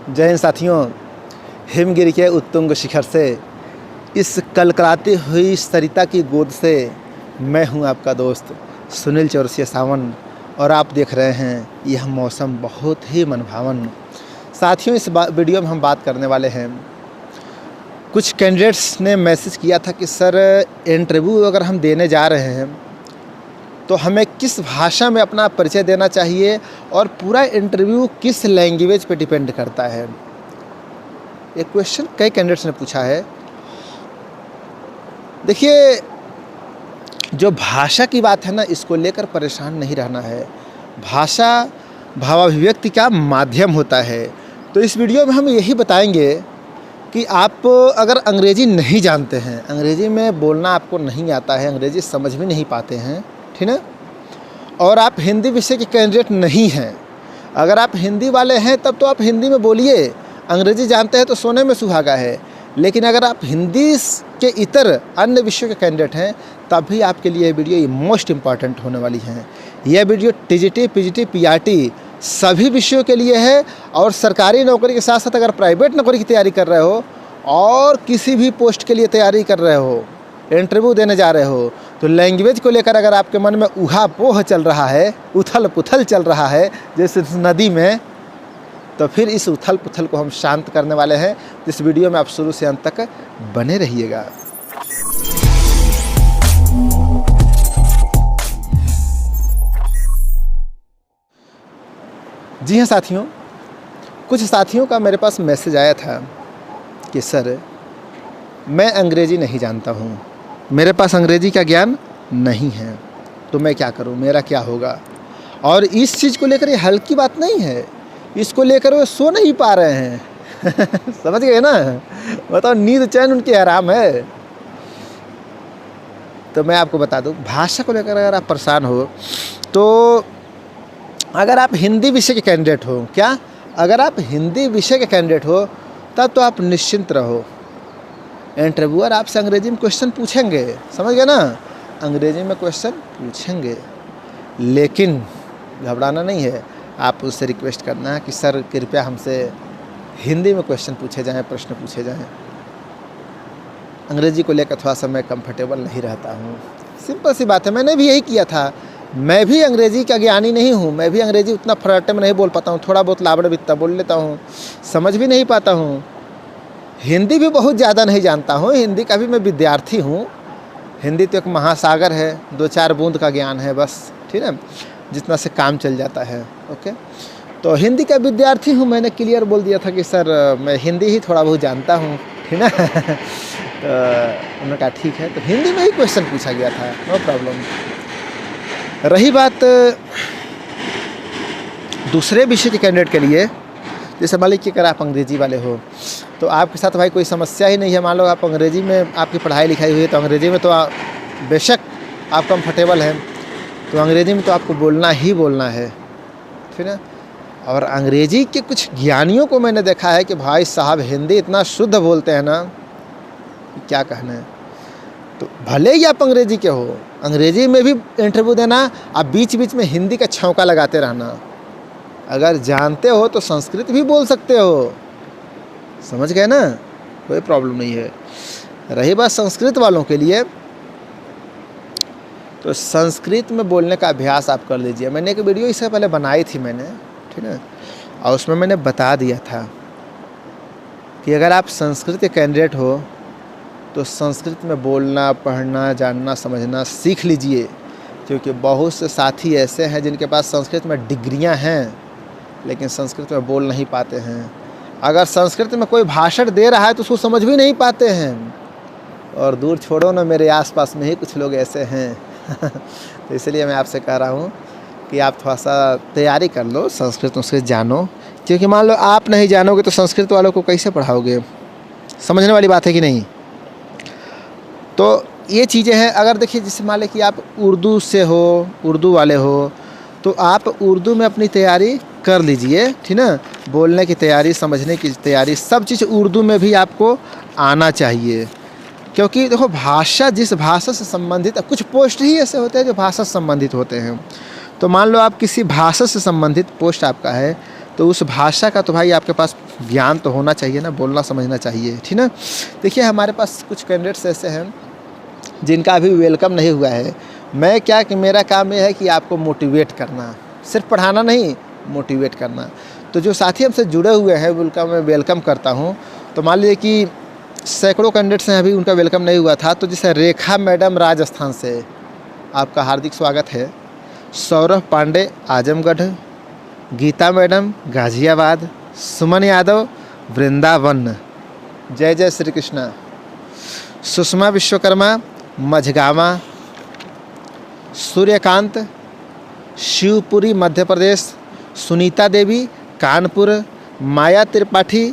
जय हिंद साथियों। हिमगिरी के उत्तुंग शिखर से इस कलकलाती हुई सरिता की गोद से मैं हूं आपका दोस्त सुनील चौरसिया सावन और आप देख रहे हैं यह मौसम बहुत ही मनभावन। साथियों, इस वीडियो में हम बात करने वाले हैं, कुछ कैंडिडेट्स ने मैसेज किया था कि सर इंटरव्यू अगर हम देने जा रहे हैं तो हमें किस भाषा में अपना परिचय देना चाहिए और पूरा इंटरव्यू किस लैंग्वेज पे डिपेंड करता है। एक क्वेश्चन कई कैंडिडेट्स ने पूछा है। देखिए, जो भाषा की बात है ना, इसको लेकर परेशान नहीं रहना है। भाषा भावाभिव्यक्ति का माध्यम होता है। तो इस वीडियो में हम यही बताएंगे कि आप अगर अंग्रेज़ी नहीं जानते हैं, अंग्रेज़ी में बोलना आपको नहीं आता है, अंग्रेज़ी समझ भी नहीं पाते हैं, ठीक है, और आप हिंदी विषय के कैंडिडेट नहीं हैं, अगर आप हिंदी वाले हैं तब तो आप हिंदी में बोलिए, अंग्रेज़ी जानते हैं तो सोने में सुहागा है। लेकिन अगर आप हिंदी के इतर अन्य विषयों के कैंडिडेट हैं तब भी आपके लिए ये वीडियो मोस्ट इम्पॉर्टेंट होने वाली है। यह वीडियो टीजीटी, पीजीटी, पीआरटी सभी विषयों के लिए है। और सरकारी नौकरी के साथ साथ अगर प्राइवेट नौकरी की तैयारी कर रहे हो और किसी भी पोस्ट के लिए तैयारी कर रहे हो, इंटरव्यू देने जा रहे हो, तो लैंग्वेज को लेकर अगर आपके मन में ऊहा-पोह चल रहा है, उथल पुथल चल रहा है जैसे नदी में, तो फिर इस उथल पुथल को हम शांत करने वाले हैं। इस वीडियो में आप शुरू से अंत तक बने रहिएगा। जी हाँ साथियों, कुछ साथियों का मेरे पास मैसेज आया था कि सर मैं अंग्रेज़ी नहीं जानता हूँ, मेरे पास अंग्रेज़ी का ज्ञान नहीं है, तो मैं क्या करूँ, मेरा क्या होगा। और इस चीज़ को लेकर ये हल्की बात नहीं है, इसको लेकर वो सो नहीं पा रहे हैं समझ गए ना, बताओ, नींद चैन उनकी हराम है। तो मैं आपको बता दूँ, भाषा को लेकर अगर आप परेशान हो तो अगर आप हिंदी विषय के कैंडिडेट हो, क्या अगर आप हिंदी विषय के कैंडिडेट हो तब तो आप निश्चिंत रहो। इंटरव्यूअर आपसे अंग्रेजी में क्वेश्चन पूछेंगे, समझ गए ना, अंग्रेजी में क्वेश्चन पूछेंगे, लेकिन घबराना नहीं है। आप उससे रिक्वेस्ट करना है कि सर कृपया हमसे हिंदी में क्वेश्चन पूछे जाएं, प्रश्न पूछे जाएं। अंग्रेजी को लेकर थोड़ा सा मैं कंफर्टेबल नहीं रहता हूँ, सिंपल सी बात है। मैंने भी यही किया था, मैं भी अंग्रेज़ी का ज्ञानी नहीं हूँ, मैं भी अंग्रेज़ी उतना फराटे में नहीं बोल पाता हूँ, थोड़ा बहुत लाबड़ बित्ता बोल लेता हूँ, समझ भी नहीं पाता हूँ। हिंदी भी बहुत ज़्यादा नहीं जानता हूँ, हिंदी का भी मैं विद्यार्थी हूँ। हिंदी तो एक महासागर है, 2-4 बूंद का ज्ञान है बस, ठीक है, जितना से काम चल जाता है। ओके, तो हिंदी का विद्यार्थी हूँ, मैंने क्लियर बोल दिया था कि सर मैं हिंदी ही थोड़ा बहुत जानता हूँ, ठीक है तो उन्होंने कहा ठीक है, तो हिंदी में ही क्वेश्चन पूछा गया था, नो प्रॉब्लम। रही बात दूसरे विषय के कैंडिडेट के लिए, जैसे मान लीजिए अगर आप अंग्रेज़ी वाले हो तो आपके साथ भाई कोई समस्या ही नहीं है। मान लो आप अंग्रेज़ी में आपकी पढ़ाई लिखाई हुई है तो अंग्रेज़ी में तो बेशक आप कंफर्टेबल हैं, तो अंग्रेज़ी में तो आपको बोलना ही बोलना है, ठीक है। और अंग्रेज़ी के कुछ ज्ञानियों को मैंने देखा है कि भाई साहब हिंदी इतना शुद्ध बोलते हैं ना, क्या कहना है। तो भले ही आप अंग्रेज़ी के हो, अंग्रेज़ी में भी इंटरव्यू देना, आप बीच बीच में हिंदी का छौंका लगाते रहना। अगर जानते हो तो संस्कृत भी बोल सकते हो, समझ गए ना, कोई प्रॉब्लम नहीं है। रही बात संस्कृत वालों के लिए, तो संस्कृत में बोलने का अभ्यास आप कर लीजिए। मैंने एक वीडियो इससे पहले बनाई थी मैंने, ठीक है, और उसमें मैंने बता दिया था कि अगर आप संस्कृत के कैंडिडेट हो तो संस्कृत में बोलना, पढ़ना, जानना, समझना सीख लीजिए, क्योंकि बहुत से साथी ऐसे हैं जिनके पास संस्कृत में डिग्रियां हैं लेकिन संस्कृत में बोल नहीं पाते हैं। अगर संस्कृत में कोई भाषण दे रहा है तो उसको समझ भी नहीं पाते हैं। और दूर छोड़ो ना, मेरे आसपास में ही कुछ लोग ऐसे हैं तो इसलिए मैं आपसे कह रहा हूँ कि आप थोड़ा सा तैयारी कर लो, संस्कृत जानो, क्योंकि मान लो आप नहीं जानोगे तो संस्कृत वालों को कैसे पढ़ाओगे। समझने वाली बात है कि नहीं। तो ये चीज़ें हैं। अगर देखिए, जैसे मान लें कि आप उर्दू से हो, उर्दू वाले हो, तो आप उर्दू में अपनी तैयारी कर लीजिए, ठीक ना, बोलने की तैयारी, समझने की तैयारी, सब चीज़ उर्दू में भी आपको आना चाहिए। क्योंकि देखो, भाषा जिस भाषा से संबंधित, कुछ पोस्ट ही ऐसे होते हैं जो भाषा से संबंधित होते हैं। तो मान लो आप किसी भाषा से संबंधित पोस्ट आपका है, तो उस भाषा का तो भाई आपके पास ज्ञान तो होना चाहिए ना, बोलना समझना चाहिए, ठीक ना। देखिए हमारे पास कुछ कैंडिडेट्स ऐसे हैं जिनका अभी वेलकम नहीं हुआ है। मैं क्या कि मेरा काम ये है कि आपको मोटिवेट करना, सिर्फ पढ़ाना नहीं, मोटिवेट करना। तो जो साथी हमसे जुड़े हुए हैं उनका मैं वेलकम करता हूँ। तो मान लीजिए कि सैकड़ों कैंडिडेट्स हैं, अभी उनका वेलकम नहीं हुआ था। तो जैसे रेखा मैडम राजस्थान से, आपका हार्दिक स्वागत है। सौरभ पांडे आजमगढ़, गीता मैडम गाज़ियाबाद, सुमन यादव वृंदावन, जय जय श्री कृष्णा, सुषमा विश्वकर्मा मझगावा, सूर्यकांत शिवपुरी मध्य प्रदेश, सुनीता देवी कानपुर, माया त्रिपाठी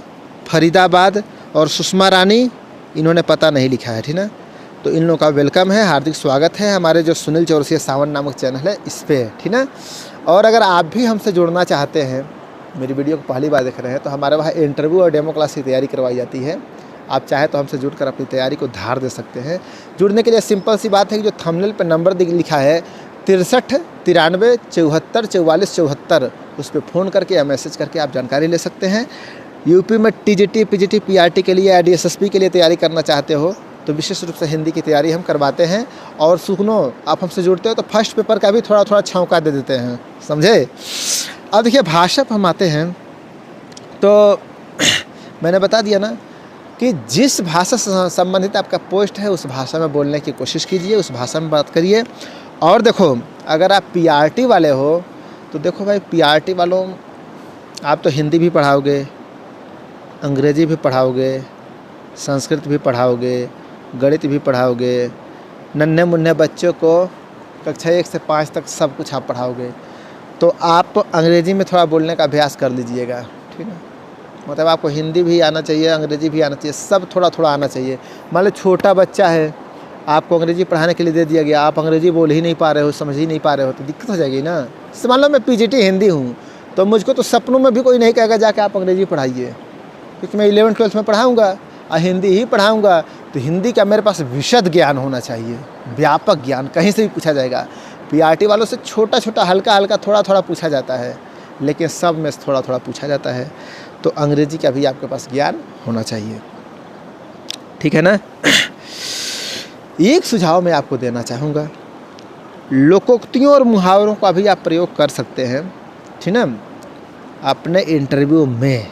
फरीदाबाद और सुषमा रानी, इन्होंने पता नहीं लिखा है, ठीक ना। तो इन लोगों का वेलकम है, हार्दिक स्वागत है हमारे जो सुनील चौरसिया सावन नामक चैनल है इस पर, ठीक ना। और अगर आप भी हमसे जुड़ना चाहते हैं, मेरी वीडियो को पहली बार देख रहे हैं, तो हमारे वहाँ इंटरव्यू और डेमो क्लास की तैयारी करवाई जाती है। आप चाहे तो हमसे जुड़कर अपनी तैयारी को धार दे सकते हैं। जुड़ने के लिए सिंपल सी बात है कि जो थंबनेल पर नंबर लिखा है 63 93 74 44 74, उस पर फ़ोन करके या मैसेज करके आप जानकारी ले सकते हैं। यूपी में टीजीटी पीजीटी पीआरटी के लिए या डीएसएसपी के लिए तैयारी करना चाहते हो तो विशेष रूप से हिंदी की तैयारी हम करवाते हैं। और सुनो, आप हमसे जुड़ते हो तो फर्स्ट पेपर का भी थोड़ा थोड़ा छौंका दे देते हैं, समझे। अब देखिए भाषा पर हम आते हैं। तो मैंने बता दिया ना कि जिस भाषा से संबंधित आपका पोस्ट है उस भाषा में बोलने की कोशिश कीजिए, उस भाषा में बात करिए। और देखो, अगर आप पीआरटी वाले हो तो देखो भाई, पीआरटी वालों आप तो हिंदी भी पढ़ाओगे, अंग्रेजी भी पढ़ाओगे, संस्कृत भी पढ़ाओगे, गणित भी पढ़ाओगे, नन्हे मुन्ने बच्चों को कक्षा 1 से 5 तक सब कुछ आप पढ़ाओगे। तो आप अंग्रेजी में थोड़ा बोलने का अभ्यास कर लीजिएगा, ठीक है। मतलब आपको हिंदी भी आना चाहिए, अंग्रेजी भी आना चाहिए, सब थोड़ा थोड़ा आना चाहिए। मान लो छोटा बच्चा है, आपको अंग्रेजी पढ़ाने के लिए दे दिया गया, आप अंग्रेजी बोल ही नहीं पा रहे हो, समझ ही नहीं पा रहे हो, तो दिक्कत हो जाएगी ना। जैसे मान लो मैं पीजीटी हिंदी हूँ, तो मुझको तो सपनों में भी कोई नहीं कहेगा जाके आप अंग्रेजी पढ़ाइए, क्योंकि मैं 11th 12th में पढ़ाऊँगा और हिंदी ही पढ़ाऊँगा। तो हिंदी का मेरे पास विशद ज्ञान होना चाहिए, व्यापक ज्ञान, कहीं से भी पूछा जाएगा। पीआरटी वालों से छोटा छोटा हल्का हल्का थोड़ा थोड़ा पूछा जाता है, लेकिन सब में थोड़ा थोड़ा पूछा जाता है। तो अंग्रेजी का भी आपके पास ज्ञान होना चाहिए, ठीक है ना। एक सुझाव मैं आपको देना चाहूँगा, लोकोक्तियों और मुहावरों का भी आप प्रयोग कर सकते हैं, ठीक ना। अपने इंटरव्यू में,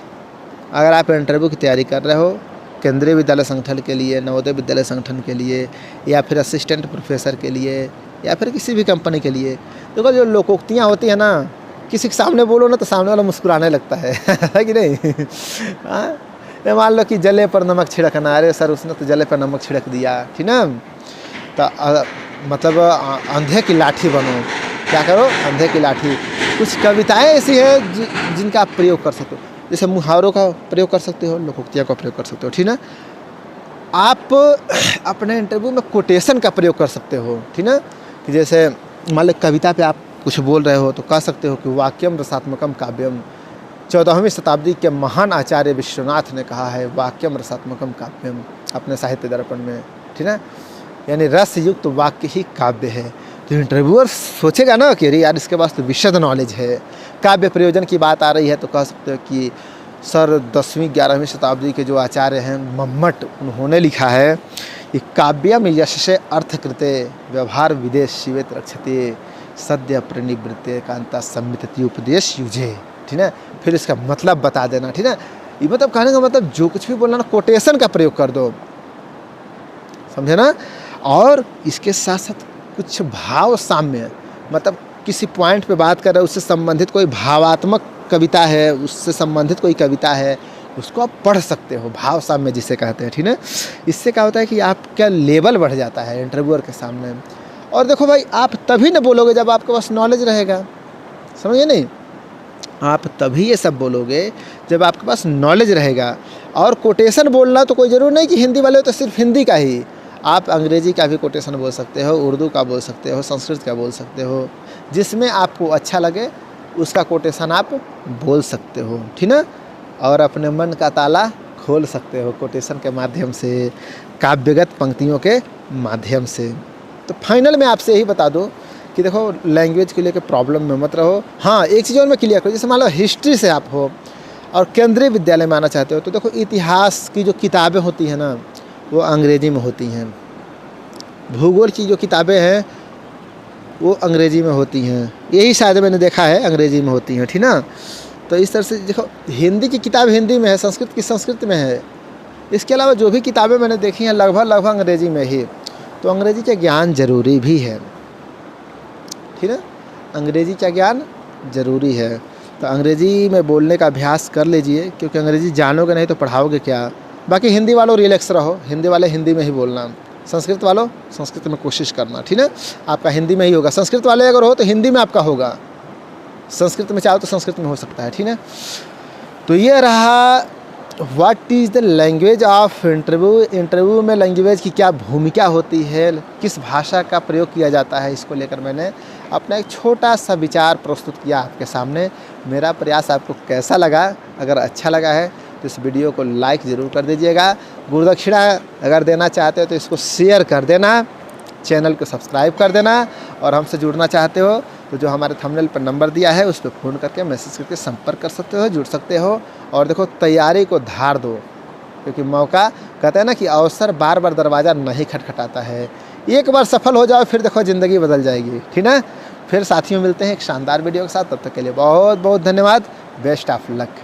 अगर आप इंटरव्यू की तैयारी कर रहे हो केंद्रीय विद्यालय संगठन के लिए, नवोदय विद्यालय संगठन के लिए, या फिर असिस्टेंट प्रोफेसर के लिए, या फिर किसी भी कंपनी के लिए, देखो जो लोकोक्तियाँ होती हैं ना, किसी के सामने बोलो ना तो सामने वाला मुस्कुराने लगता है है कि नहीं। हाँ, मान लो कि जले पर नमक छिड़कना, अरे सर उसने तो जले पर नमक छिड़क दिया, ठीक ना। तो मतलब अंधे की लाठी बनो, क्या करो, अंधे की लाठी। कुछ कविताएं ऐसी है जिनका आप प्रयोग कर सकते हो, जैसे मुहावरों का प्रयोग कर सकते हो, लोकोक्तियों का प्रयोग कर सकते हो, ठीक ना। आप अपने इंटरव्यू में कोटेशन का प्रयोग कर सकते हो, ठीक ना। कि जैसे मान लो कविता पे आप कुछ बोल रहे हो तो कह सकते हो कि वाक्यम रसात्मकम काव्यम, 14वीं शताब्दी के महान आचार्य विश्वनाथ ने कहा है वाक्यम रसात्मकम काव्यम अपने साहित्य दर्पण में, ठीक है। यानी रस युक्त वाक्य ही काव्य है। तो इंटरव्यूअर सोचेगा ना कि अरे यार इसके पास तो विशद नॉलेज है। काव्य प्रयोजन की बात आ रही है तो कह सकते हो कि सर 10वीं 11वीं शताब्दी के जो आचार्य हैं मम्मट, उन्होंने लिखा है कि काव्यम यशसे अर्थकृते व्यवहार विदेश शिवेत रक्षते सद्य प्रणिवृत्ते कांता सम्मितति उपदेश युजे, ठीक है। फिर इसका मतलब बता देना, ठीक है। ये मतलब कहने का मतलब जो कुछ भी बोलना ना, कोटेशन का प्रयोग कर दो, समझे ना। और इसके साथ साथ कुछ भाव साम्य, मतलब किसी पॉइंट पे बात कर रहे हो, उससे संबंधित कोई भावात्मक कविता है, उससे संबंधित कोई कविता है, उसको आप पढ़ सकते हो, भाव साम्य जिसे कहते हैं, ठीक है। इससे क्या होता है कि आपका लेवल बढ़ जाता है इंटरव्यूअर के सामने। और देखो भाई, आप तभी न बोलोगे जब आपके पास नॉलेज रहेगा, समझिए नहीं। आप तभी ये सब बोलोगे जब आपके पास नॉलेज रहेगा। और कोटेशन बोलना तो कोई ज़रूर नहीं कि हिंदी वाले हो तो सिर्फ हिंदी का ही, आप अंग्रेजी का भी कोटेशन बोल सकते हो, उर्दू का बोल सकते हो, संस्कृत का बोल सकते हो, जिसमें आपको अच्छा लगे उसका कोटेशन आप बोल सकते हो, ठीक ना। और अपने मन का ताला खोल सकते हो कोटेशन के माध्यम से, काव्यगत पंक्तियों के माध्यम से। तो फाइनल में आपसे यही बता दूं कि देखो लैंग्वेज को लेकर प्रॉब्लम में मत रहो। हाँ, एक चीज़ और मैं क्लियर करूँ, जैसे मान लो हिस्ट्री से आप हो और केंद्रीय विद्यालय में आना चाहते हो, तो देखो इतिहास की जो किताबें होती हैं ना, वो अंग्रेजी में होती हैं। भूगोल की जो किताबें हैं वो अंग्रेजी में होती हैं, यही शायद मैंने देखा है, अंग्रेजी में होती हैं, ठीक ना। तो इस तरह से देखो, हिंदी की किताब हिंदी में है, संस्कृत की संस्कृत में है। इसके अलावा जो भी किताबें मैंने देखी हैं लगभग अंग्रेजी में ही। तो अंग्रेजी का ज्ञान ज़रूरी भी है, ठीक है, अंग्रेजी का ज्ञान ज़रूरी है। तो अंग्रेजी में बोलने का अभ्यास कर लीजिए, क्योंकि अंग्रेजी जानोगे नहीं तो पढ़ाओगे क्या। बाकी हिंदी वालों रिलैक्स रहो, हिंदी वाले हिंदी में ही बोलना, संस्कृत वालों संस्कृत में कोशिश करना, ठीक है। आपका हिंदी में ही होगा, संस्कृत वाले अगर हो तो हिंदी में आपका होगा, संस्कृत में चाहो तो संस्कृत में हो सकता है, ठीक है। तो ये रहा what is the language of interview. Interview में लैंग्वेज की क्या भूमिका होती है, किस भाषा का प्रयोग किया जाता है, इसको लेकर मैंने अपना एक छोटा सा विचार प्रस्तुत किया आपके सामने। मेरा प्रयास आपको कैसा लगा? अगर अच्छा लगा है तो इस वीडियो को लाइक ज़रूर कर दीजिएगा। गुरुदक्षिणा अगर देना चाहते हो तो इसको शेयर कर देना, चैनल को सब्सक्राइब कर देना, और हमसे जुड़ना चाहते हो तो जो हमारे थंबनेल पर नंबर दिया है उस पर फ़ोन करके मैसेज करके संपर्क कर सकते हो, जुड़ सकते हो। और देखो, तैयारी को धार दो, क्योंकि मौका, कहते हैं ना कि अवसर बार बार दरवाज़ा नहीं खटखटाता है। एक बार सफल हो जाओ, फिर देखो ज़िंदगी बदल जाएगी, ठीक है। फिर साथियों मिलते हैं एक शानदार वीडियो के साथ, तब तक के लिए बहुत बहुत धन्यवाद। Best of luck.